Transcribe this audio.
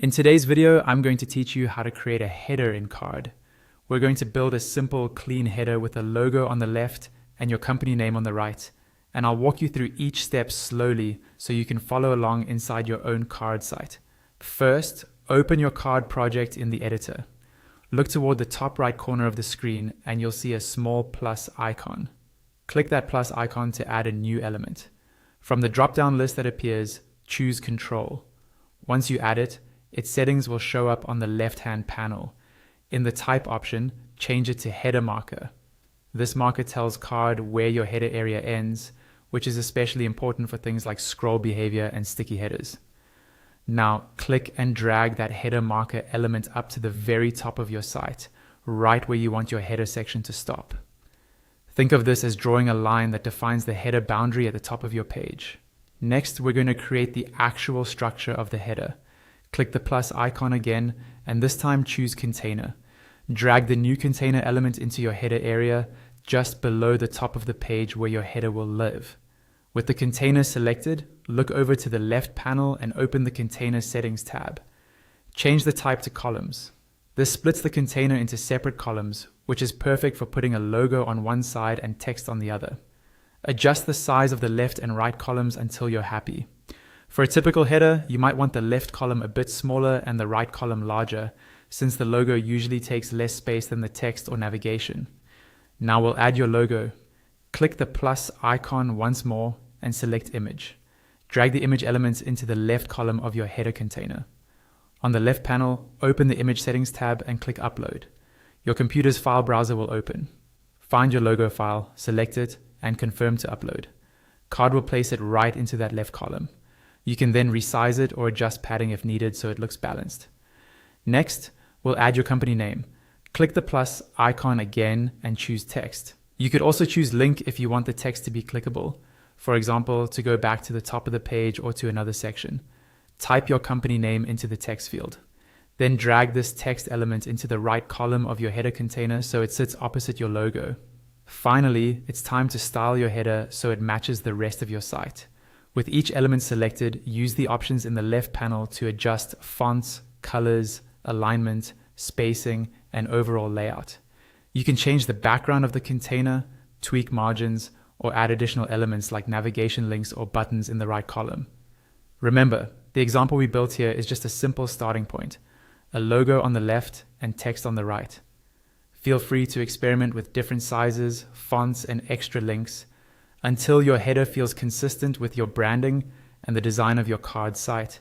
In today's video, I'm going to teach you how to create a header in Carrd. We're going to build a simple, clean header with a logo on the left and your company name on the right. And I'll walk you through each step slowly so you can follow along inside your own Carrd site. First, open your Carrd project in the editor. Look toward the top right corner of the screen and you'll see a small plus icon. Click that plus icon to add a new element. From the drop-down list that appears, choose Control. Once you add it, its settings will show up on the left-hand panel. In the type option, change it to header marker. This marker tells Carrd where your header area ends, which is especially important for things like scroll behavior and sticky headers. Now, click and drag that header marker element up to the very top of your site, right where you want your header section to stop. Think of this as drawing a line that defines the header boundary at the top of your page. Next, we're going to create the actual structure of the header. Click the plus icon again, and this time choose Container. Drag the new container element into your header area, just below the top of the page where your header will live. With the container selected, look over to the left panel and open the Container Settings tab. Change the type to columns. This splits the container into separate columns, which is perfect for putting a logo on one side and text on the other. Adjust the size of the left and right columns until you're happy. For a typical header, you might want the left column a bit smaller and the right column larger, since the logo usually takes less space than the text or navigation. Now we'll add your logo. Click the plus icon once more and select Image. Drag the image elements into the left column of your header container. On the left panel, open the Image Settings tab and click Upload. Your computer's file browser will open. Find your logo file, select it, and confirm to upload. Carrd will place it right into that left column. You can then resize it or adjust padding if needed so it looks balanced. Next, we'll add your company name. Click the plus icon again and choose Text. You could also choose Link if you want the text to be clickable. For example, to go back to the top of the page or to another section. Type your company name into the text field. Then drag this text element into the right column of your header container so it sits opposite your logo. Finally, it's time to style your header so it matches the rest of your site. With each element selected, use the options in the left panel to adjust fonts, colors, alignment, spacing, and overall layout. You can change the background of the container, tweak margins, or add additional elements like navigation links or buttons in the right column. Remember, the example we built here is just a simple starting point, a logo on the left and text on the right. Feel free to experiment with different sizes, fonts, and extra links until your header feels consistent with your branding and the design of your Carrd site.